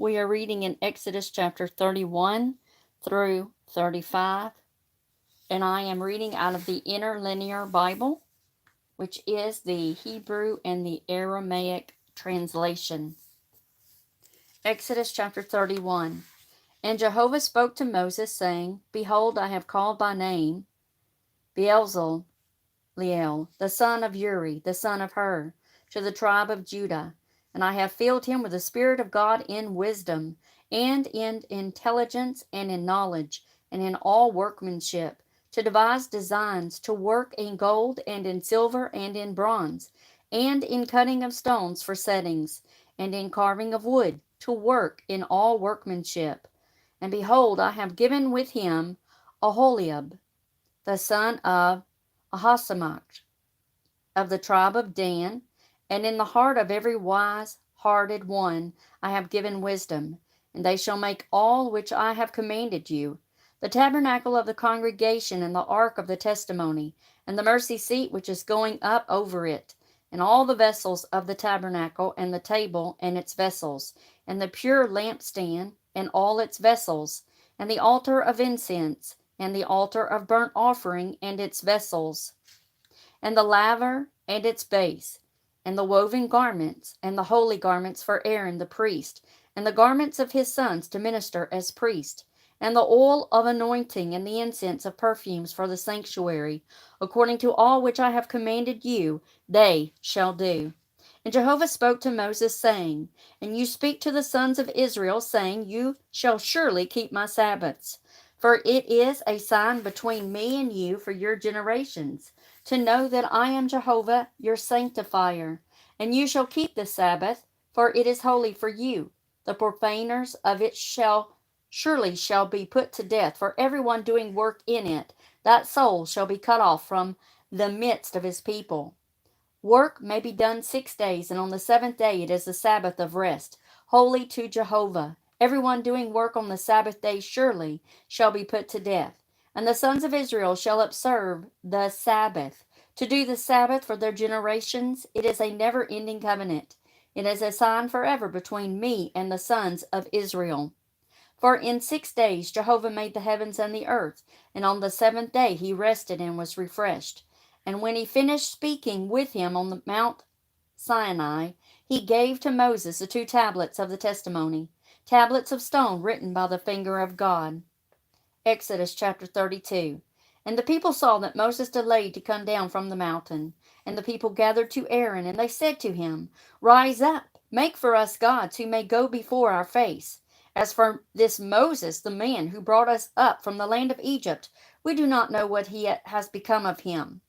We are reading in Exodus chapter 31 through 35, and I am reading out of the Interlinear Bible, which is the Hebrew and the Aramaic translation. Exodus chapter 31. And Jehovah spoke to Moses, saying, Behold, I have called by name Bezaleel, the son of Uri, the son of Hur, to the tribe of Judah. And I have filled him with the Spirit of God in wisdom, and in intelligence, and in knowledge, and in all workmanship, to devise designs, to work in gold, and in silver, and in bronze, and in cutting of stones for settings, and in carving of wood, to work in all workmanship. And behold, I have given with him Aholiab, the son of Ahisamach, of the tribe of Dan, and in the heart of every wise-hearted one I have given wisdom, and they shall make all which I have commanded you, the tabernacle of the congregation, and the ark of the testimony, and the mercy seat which is going up over it, and all the vessels of the tabernacle, and the table and its vessels, and the pure lampstand and all its vessels, and the altar of incense, and the altar of burnt offering and its vessels, and the laver and its base, and the woven garments, and the holy garments for Aaron the priest, and the garments of his sons to minister as priests, and the oil of anointing, and the incense of perfumes for the sanctuary, according to all which I have commanded you, they shall do. And Jehovah spoke to Moses, saying, And you speak to the sons of Israel, saying, You shall surely keep my Sabbaths, for it is a sign between me and you for your generations, to know that I am Jehovah your sanctifier. And you shall keep the Sabbath, for it is holy for you. The profaners of it shall be put to death, for everyone doing work in it, that soul shall be cut off from the midst of his people. Work may be done 6 days, and on the seventh day it is the Sabbath of rest, holy to Jehovah. Everyone doing work on the Sabbath day surely shall be put to death. And the sons of Israel shall observe the Sabbath. To do the Sabbath for their generations, it is a never-ending covenant. It is a sign forever between me and the sons of Israel. For in 6 days Jehovah made the heavens and the earth, and on the seventh day he rested and was refreshed. And when he finished speaking with him on the Mount Sinai, he gave to Moses the 2 tablets of the testimony, tablets of stone written by the finger of God. Exodus chapter 32. And the people saw that Moses delayed to come down from the mountain. And the people gathered to Aaron, and they said to him, Rise up, make for us gods who may go before our face. As for this Moses, the man who brought us up from the land of Egypt, we do not know what has become of him.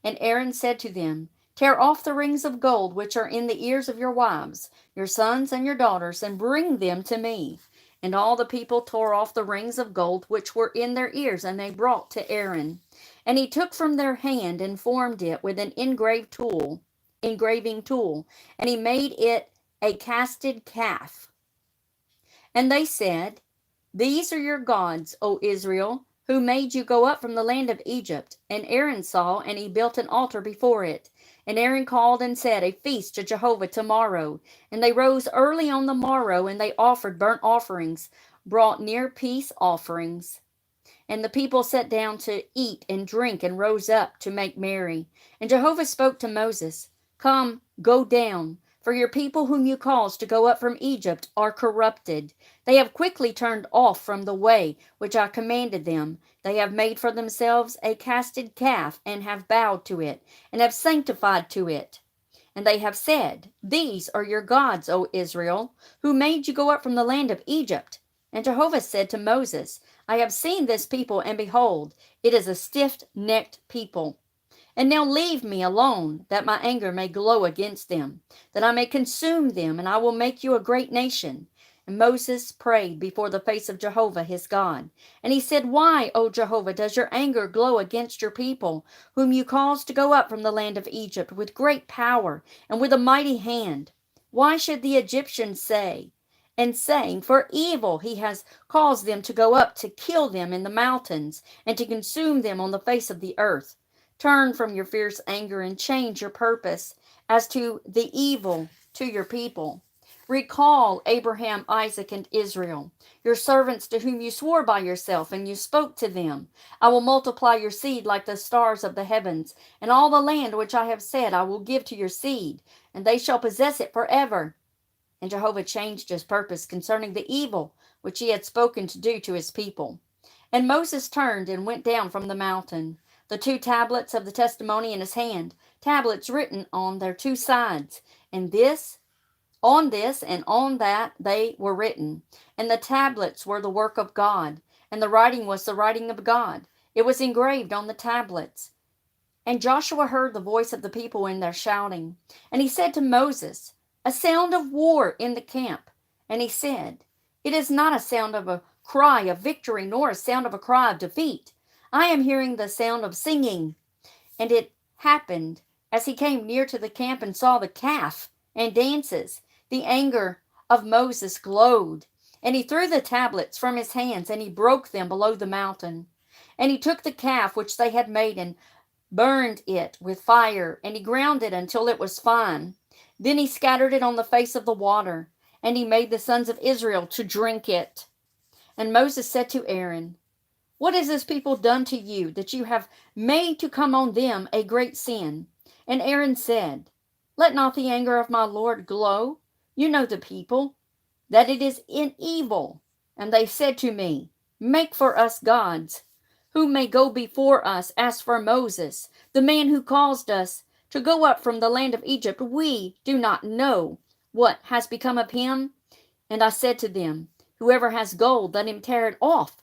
And Aaron said to them, Tear off the rings of gold which are in the ears of your wives, your sons and your daughters, and bring them to me. And all the people tore off the rings of gold which were in their ears, and they brought to Aaron. And he took from their hand and formed it with an engraving tool, and he made it a casted calf. And they said, These are your gods, O Israel, who made you go up from the land of Egypt. And Aaron saw, and he built an altar before it. And Aaron called and said, A feast to Jehovah tomorrow. And they rose early on the morrow, and they offered burnt offerings, brought near peace offerings. And the people sat down to eat and drink, and rose up to make merry. And Jehovah spoke to Moses, Come, go down, for your people whom you caused to go up from Egypt are corrupted. They have quickly turned off from the way which I commanded them. They have made for themselves a casted calf, and have bowed to it, and have sanctified to it. And they have said, These are your gods, O Israel, who made you go up from the land of Egypt. And Jehovah said to Moses, I have seen this people, and behold, it is a stiff-necked people. And now leave me alone, that my anger may glow against them, that I may consume them, and I will make you a great nation. And Moses prayed before the face of Jehovah his God. And he said, Why, O Jehovah, does your anger glow against your people, whom you caused to go up from the land of Egypt with great power and with a mighty hand? Why should the Egyptians say, and saying, For evil he has caused them to go up to kill them in the mountains, and to consume them on the face of the earth? Turn from your fierce anger and change your purpose as to the evil to your people. Recall Abraham, Isaac, and Israel, your servants to whom you swore by yourself, and you spoke to them. I will multiply your seed like the stars of the heavens, and all the land which I have said I will give to your seed, and they shall possess it forever. And Jehovah changed his purpose concerning the evil which he had spoken to do to his people. And Moses turned and went down from the mountain, the 2 tablets of the testimony in his hand, tablets written on their 2 sides, and on this and on that they were written. And the tablets were the work of God, and the writing was the writing of God. It was engraved on the tablets. And Joshua heard the voice of the people in their shouting. And he said to Moses, a sound of war in the camp. And he said, it is not a sound of a cry of victory, nor a sound of a cry of defeat. I am hearing the sound of singing. And it happened, as he came near to the camp and saw the calf and dances, the anger of Moses glowed. And he threw the tablets from his hands, and he broke them below the mountain. And he took the calf which they had made, and burned it with fire, and he ground it until it was fine. Then he scattered it on the face of the water, and he made the sons of Israel to drink it. And Moses said to Aaron, what has this people done to you, that you have made to come on them a great sin? And Aaron said, let not the anger of my Lord glow. You know the people, that it is in evil. And they said to me, make for us gods, who may go before us. As for Moses, the man who caused us to go up from the land of Egypt, we do not know what has become of him. And I said to them, whoever has gold, let him tear it off.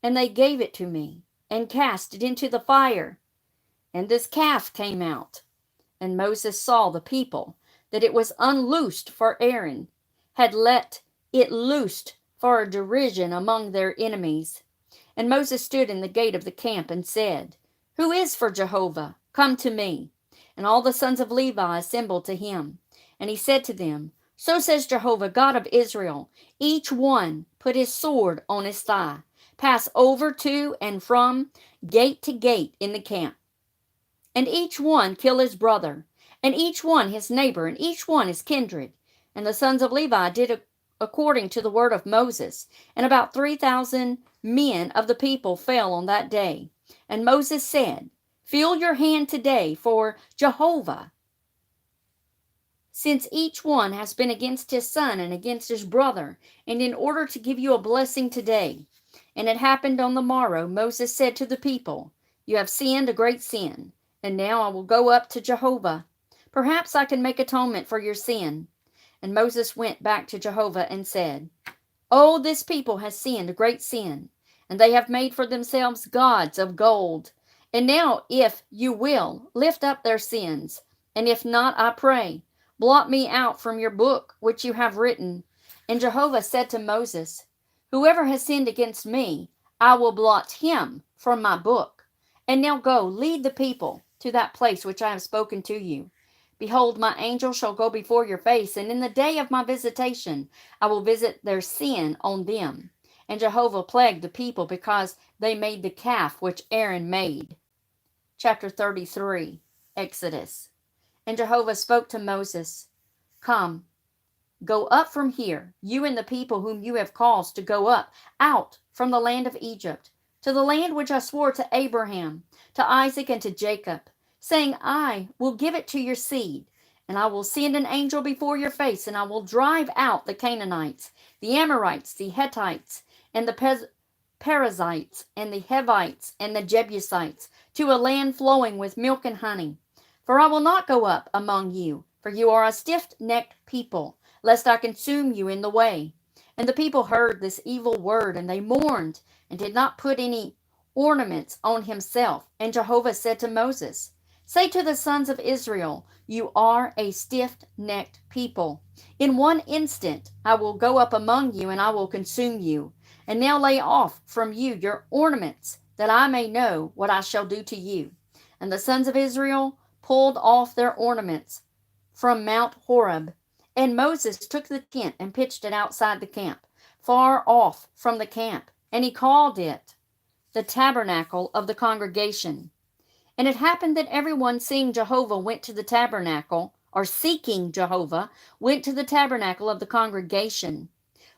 And they gave it to me, and cast it into the fire. And this calf came out. And Moses saw the people, that it was unloosed, for Aaron had let it loosed for a derision among their enemies. And Moses stood in the gate of the camp and said, who is for Jehovah? Come to me. And all the sons of Levi assembled to him. And he said to them, so says Jehovah, God of Israel, each one put his sword on his thigh, pass over to and from gate to gate in the camp. And each one kill his brother, and each one his neighbor, and each one his kindred. And the sons of Levi did according to the word of Moses. And about 3,000 men of the people fell on that day. And Moses said, feel your hand today for Jehovah, since each one has been against his son and against his brother, and in order to give you a blessing today. And it happened on the morrow, Moses said to the people, you have sinned a great sin, and now I will go up to Jehovah. Perhaps I can make atonement for your sin. And Moses went back to Jehovah and said, oh, this people has sinned a great sin, and they have made for themselves gods of gold. And now, if you will, lift up their sins, and if not, I pray, blot me out from your book which you have written. And Jehovah said to Moses, whoever has sinned against me, I will blot him from my book. And now go, lead the people to that place which I have spoken to you. Behold, my angel shall go before your face, and in the day of my visitation I will visit their sin on them. And Jehovah plagued the people because they made the calf which Aaron made. Chapter 33, Exodus. And Jehovah spoke to Moses, come, go up from here, you and the people whom you have caused to go up out from the land of Egypt, to the land which I swore to Abraham, to Isaac, and to Jacob, saying, I will give it to your seed, and I will send an angel before your face, and I will drive out the Canaanites, the Amorites, the Hittites, and the Perizzites, and the Hivites, and the Jebusites, to a land flowing with milk and honey. For I will not go up among you, for you are a stiff-necked people, lest I consume you in the way. And the people heard this evil word, and they mourned, and did not put any ornaments on himself. And Jehovah said to Moses, say to the sons of Israel, you are a stiff-necked people. In one instant I will go up among you, and I will consume you. And now lay off from you your ornaments, that I may know what I shall do to you. And the sons of Israel pulled off their ornaments from Mount Horeb. And Moses took the tent and pitched it outside the camp, far off from the camp. And he called it the tabernacle of the congregation. And it happened that everyone seeing Jehovah went to the tabernacle, or seeking Jehovah, went to the tabernacle of the congregation,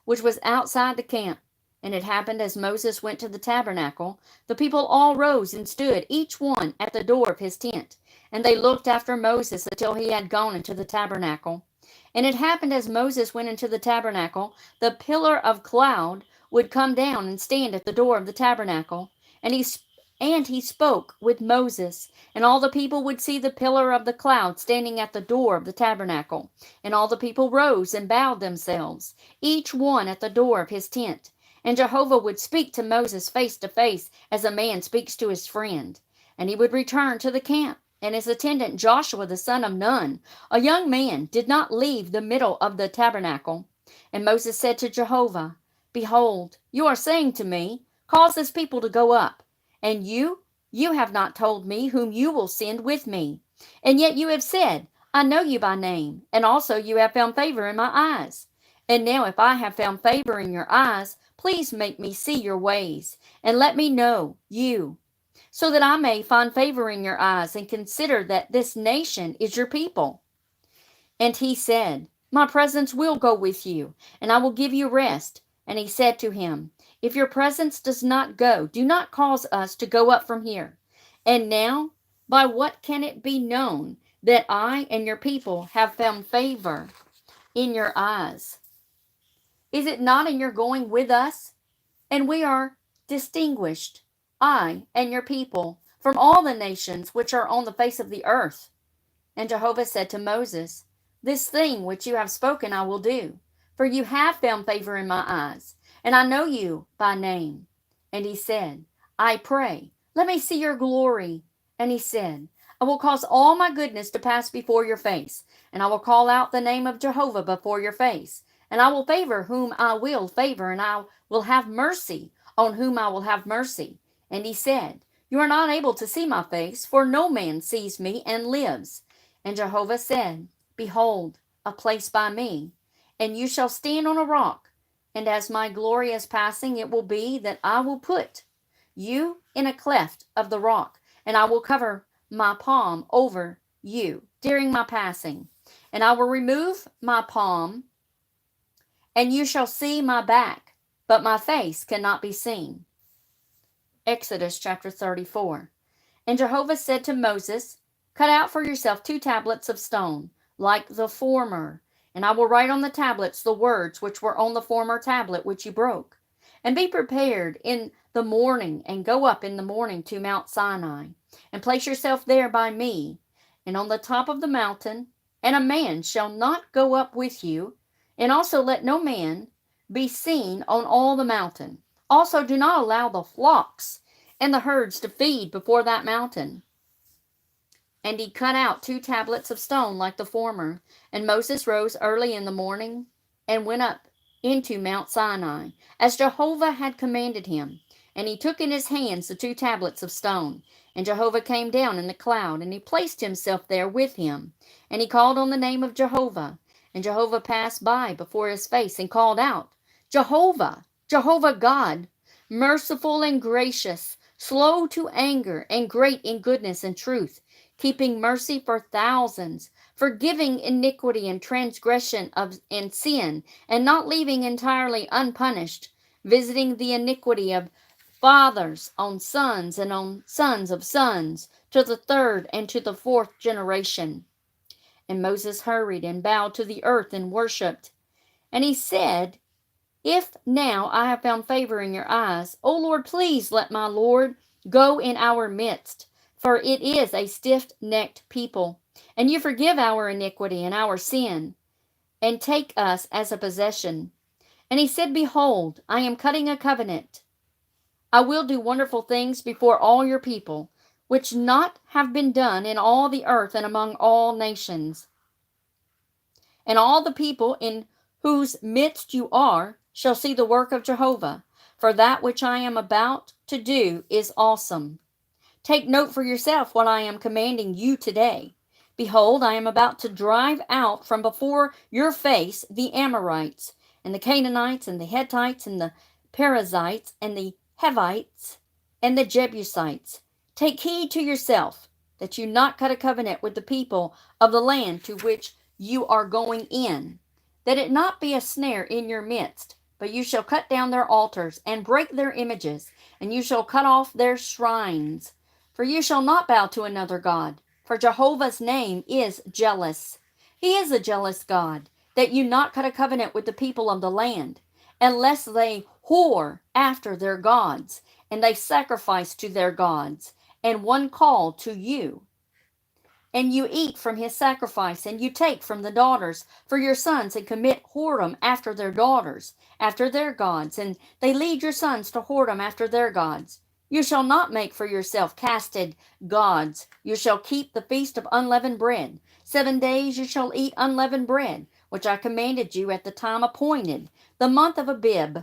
which was outside the camp. And it happened as Moses went to the tabernacle, the people all rose and stood, each one at the door of his tent. And they looked after Moses until he had gone into the tabernacle. And it happened as Moses went into the tabernacle, the pillar of cloud would come down and stand at the door of the tabernacle. And he spoke with Moses, and all the people would see the pillar of the cloud standing at the door of the tabernacle. And all the people rose and bowed themselves, each one at the door of his tent. And Jehovah would speak to Moses face to face, as a man speaks to his friend. And he would return to the camp, and his attendant Joshua the son of Nun, a young man, did not leave the middle of the tabernacle. And Moses said to Jehovah, Behold, you are saying to me, Cause this people to go up. And you have not told me whom you will send with me. And yet you have said, I know you by name, and also you have found favor in my eyes. And now if I have found favor in your eyes, please make me see your ways, and let me know you, so that I may find favor in your eyes, and consider that this nation is your people. And he said, My presence will go with you, and I will give you rest. And he said to him, If your presence does not go, do not cause us to go up from here. And now, by what can it be known that I and your people have found favor in your eyes? Is it not in your going with us? And we are distinguished, I and your people, from all the nations which are on the face of the earth. And Jehovah said to Moses, This thing which you have spoken I will do, for you have found favor in my eyes, and I know you by name. And he said, I pray, let me see your glory. And he said, I will cause all my goodness to pass before your face, and I will call out the name of Jehovah before your face. And I will favor whom I will favor, and I will have mercy on whom I will have mercy. And he said, You are not able to see my face, for no man sees me and lives. And Jehovah said, Behold, a place by me, and you shall stand on a rock. And as my glory is passing, it will be that I will put you in a cleft of the rock, and I will cover my palm over you during my passing. And I will remove my palm, and you shall see my back, but my face cannot be seen. Exodus chapter 34. And Jehovah said to Moses, Cut out for yourself 2 tablets of stone, like the former, and I will write on the tablets the words which were on the former tablet which you broke. And be prepared in the morning, and go up in the morning to Mount Sinai, and place yourself there by me, and on the top of the mountain, and a man shall not go up with you, and also let no man be seen on all the mountain. Also do not allow the flocks and the herds to feed before that mountain. And he cut out 2 tablets of stone like the former. And Moses rose early in the morning and went up into Mount Sinai, as Jehovah had commanded him. And he took in his hands the 2 tablets of stone. And Jehovah came down in the cloud, and he placed himself there with him. And he called on the name of Jehovah. And Jehovah passed by before his face and called out, Jehovah, Jehovah God, merciful and gracious, slow to anger, and great in goodness and truth, keeping mercy for thousands, forgiving iniquity and transgression and sin, and not leaving entirely unpunished, visiting the iniquity of fathers on sons and on sons of sons, to the 3rd and to the 4th generation. And Moses hurried and bowed to the earth and worshipped. And he said, If now I have found favor in your eyes, O Lord, please let my Lord go in our midst, for it is a stiff-necked people. And you forgive our iniquity and our sin, and take us as a possession. And he said, Behold, I am cutting a covenant. I will do wonderful things before all your people, which not have been done in all the earth and among all nations. And all the people in whose midst you are shall see the work of Jehovah, for that which I am about to do is awesome. Take note for yourself what I am commanding you today. Behold, I am about to drive out from before your face the Amorites, and the Canaanites, and the Hittites, and the Perizzites, and the Hivites, and the Jebusites. Take heed to yourself, that you not cut a covenant with the people of the land to which you are going in, that it not be a snare in your midst, but you shall cut down their altars and break their images, and you shall cut off their shrines. For you shall not bow to another God, for Jehovah's name is jealous. He is a jealous God, that you not cut a covenant with the people of the land, unless they whore after their gods, and they sacrifice to their gods, and one call to you. And you eat from his sacrifice, and you take from the daughters for your sons, and commit whoredom after their daughters, after their gods, and they lead your sons to whoredom after their gods. You shall not make for yourself casted gods. You shall keep the feast of unleavened bread. 7 days you shall eat unleavened bread, which I commanded you at the time appointed, the month of Abib.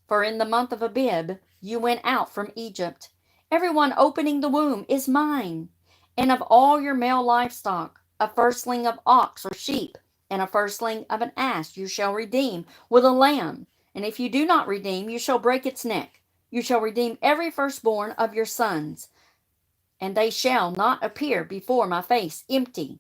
For in the month of Abib you went out from Egypt. Everyone opening the womb is mine. And of all your male livestock, a firstling of ox or sheep, and a firstling of an ass you shall redeem with a lamb. And if you do not redeem, you shall break its neck. You shall redeem every firstborn of your sons, and they shall not appear before my face empty.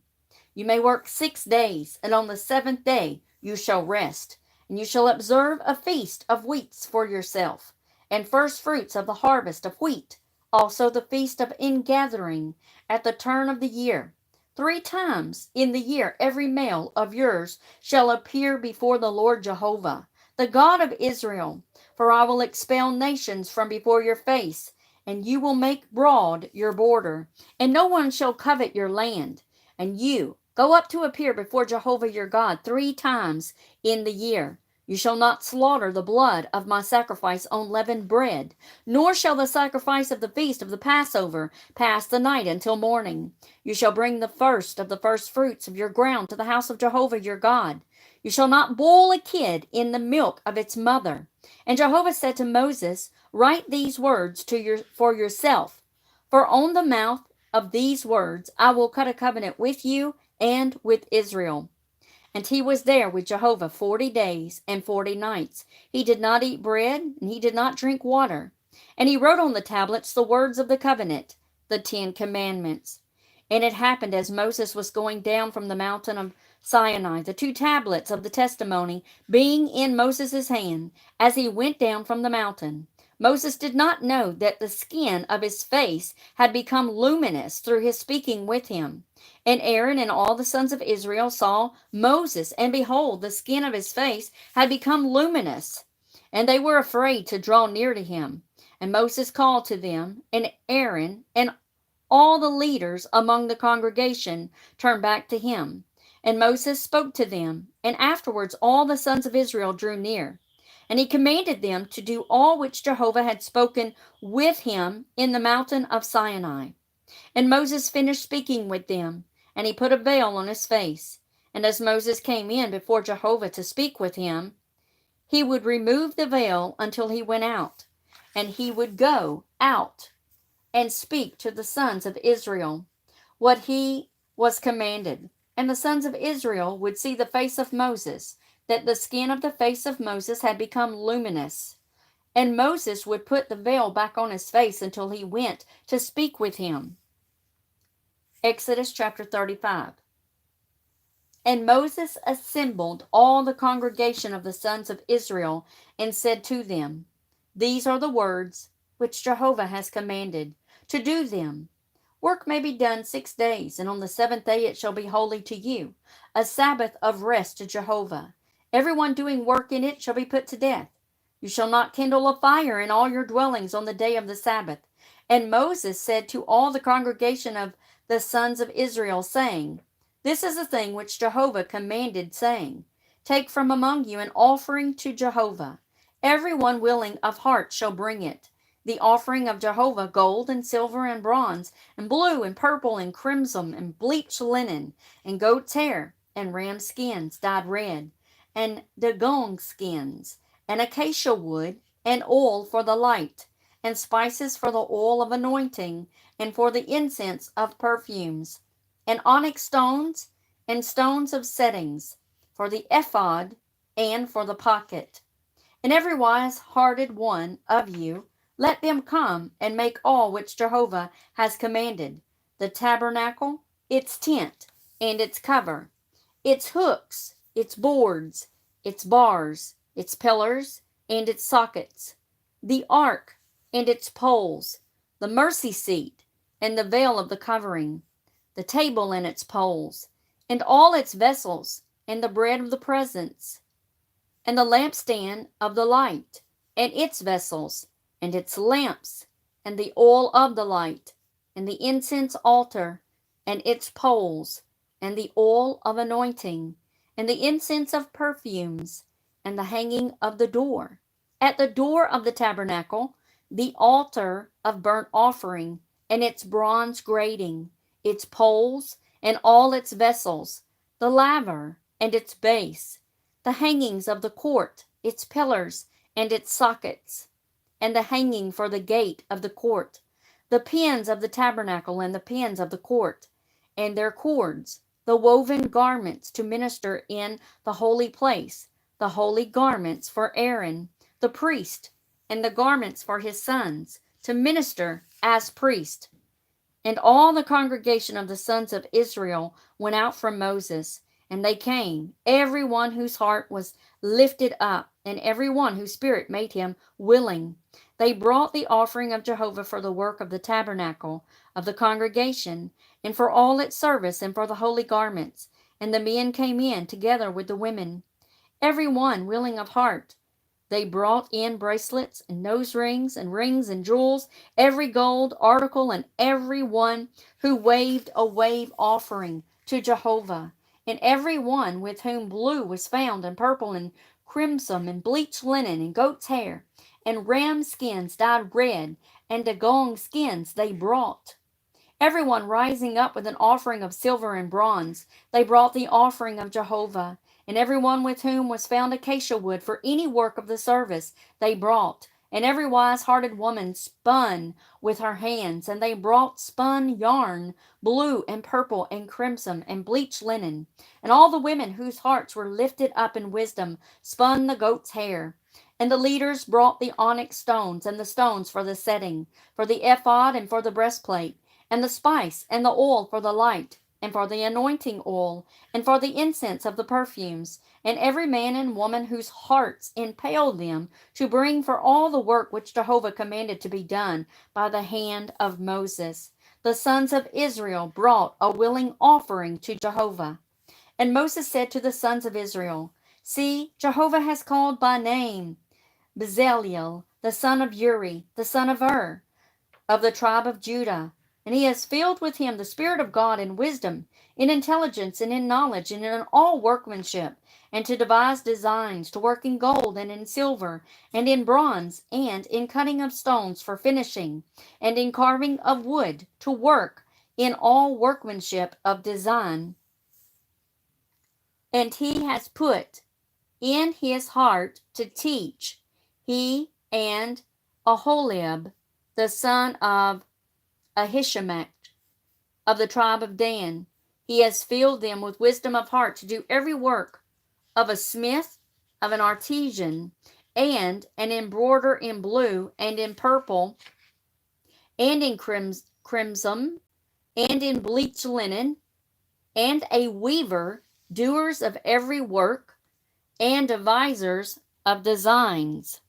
You may work 6 days, and on the 7th day you shall rest. And you shall observe a feast of wheats for yourself, and first fruits of the harvest of wheat, also the feast of ingathering at the turn of the year. 3 times in the year every male of yours shall appear before the Lord Jehovah, the God of Israel. For I will expel nations from before your face, and you will make broad your border, and no one shall covet your land. And you go up to appear before Jehovah your God 3 times in the year. You shall not slaughter the blood of my sacrifice on leavened bread, nor shall the sacrifice of the feast of the Passover pass the night until morning. You shall bring the first of the first fruits of your ground to the house of Jehovah your God. You shall not boil a kid in the milk of its mother. And Jehovah said to Moses, write these words for yourself, for on the mouth of these words I will cut a covenant with you and with Israel. And he was there with Jehovah 40 days and 40 nights. He did not eat bread, and he did not drink water. And he wrote on the tablets the words of the covenant, the 10 commandments. And it happened as Moses was going down from the mountain of Sinai, the 2 tablets of the testimony being in Moses' hand, as he went down from the mountain. Moses did not know that the skin of his face had become luminous through his speaking with him. And Aaron and all the sons of Israel saw Moses, and behold, the skin of his face had become luminous. And they were afraid to draw near to him. And Moses called to them, and Aaron and all the leaders among the congregation turned back to him. And Moses spoke to them, and afterwards all the sons of Israel drew near. And he commanded them to do all which Jehovah had spoken with him in the mountain of Sinai. And Moses finished speaking with them, and he put a veil on his face. And as Moses came in before Jehovah to speak with him, he would remove the veil until he went out. And he would go out and speak to the sons of Israel what he was commanded. And the sons of Israel would see the face of Moses, that the skin of the face of Moses had become luminous. And Moses would put the veil back on his face until he went to speak with him. Exodus chapter 35. And Moses assembled all the congregation of the sons of Israel and said to them, these are the words which Jehovah has commanded, to do them. Work may be done 6 days, and on the 7th day it shall be holy to you, a Sabbath of rest to Jehovah. Everyone doing work in it shall be put to death. You shall not kindle a fire in all your dwellings on the day of the Sabbath. And Moses said to all the congregation of the sons of Israel, saying, this is a thing which Jehovah commanded, saying, take from among you an offering to Jehovah. Everyone willing of heart shall bring it. The offering of Jehovah, gold and silver and bronze, and blue and purple and crimson, and bleached linen, and goat's hair, and ram skins dyed red, and dugong skins, and acacia wood, and oil for the light, and spices for the oil of anointing, and for the incense of perfumes, and onyx stones, and stones of settings, for the ephod, and for the pocket. And every wise-hearted one of you, let them come and make all which Jehovah has commanded. the tabernacle, its tent, and its cover, its hooks, its boards, its bars, its pillars, and its sockets, the ark and its poles, the mercy seat, and the veil of the covering, the table and its poles, and all its vessels, and the bread of the presence, and the lampstand of the light, and its vessels, and its lamps, and the oil of the light, and the incense altar, and its poles, and the oil of anointing, and the incense of perfumes, and the hanging of the door. At the door of the tabernacle, the altar of burnt offering, and its bronze grating, its poles, and all its vessels, the laver, and its base, the hangings of the court, its pillars, and its sockets, and the hanging for the gate of the court, the pins of the tabernacle, and the pins of the court, and their cords, the woven garments to minister in the holy place, the holy garments for Aaron, the priest, and the garments for his sons, to minister as priest. And all the congregation of the sons of Israel went out from Moses, and they came, every one whose heart was lifted up, and every one whose spirit made him willing. They brought the offering of Jehovah for the work of the tabernacle of the congregation, and for all its service, and for the holy garments. And the men came in together with the women, every one willing of heart. They brought in bracelets and nose rings and jewels, every gold article, and every one who waved a wave offering to Jehovah, and every one with whom blue was found, and purple, and crimson, and bleached linen, and goat's hair, and ram skins dyed red, and dagong skins they brought. Everyone rising up with an offering of silver and bronze, they brought the offering of Jehovah. And every one with whom was found acacia wood for any work of the service they brought. And every wise-hearted woman spun with her hands, and they brought spun yarn, blue and purple and crimson and bleached linen. And all the women whose hearts were lifted up in wisdom spun the goat's hair. And the leaders brought the onyx stones, and the stones for the setting, for the ephod and for the breastplate, and the spice and the oil for the light, and for the anointing oil, and for the incense of the perfumes, and every man and woman whose hearts impelled them to bring for all the work which Jehovah commanded to be done by the hand of Moses. The sons of Israel brought a willing offering to Jehovah. And Moses said to the sons of Israel, See, Jehovah has called by name Bezaleel, the son of Uri, the son of Ur, of the tribe of Judah. And he has filled with him the Spirit of God in wisdom, in intelligence, and in knowledge, and in all workmanship, and to devise designs, to work in gold, and in silver, and in bronze, and in cutting of stones for finishing, and in carving of wood, to work in all workmanship of design. And he has put in his heart to teach, he and Aholiab, the son of Ahishamach, of the tribe of Dan. He has filled them with wisdom of heart to do every work of a smith, of an artisan, and an embroiderer in blue, and in purple, and in crimson, and in bleached linen, and a weaver, doers of every work, and devisers of designs.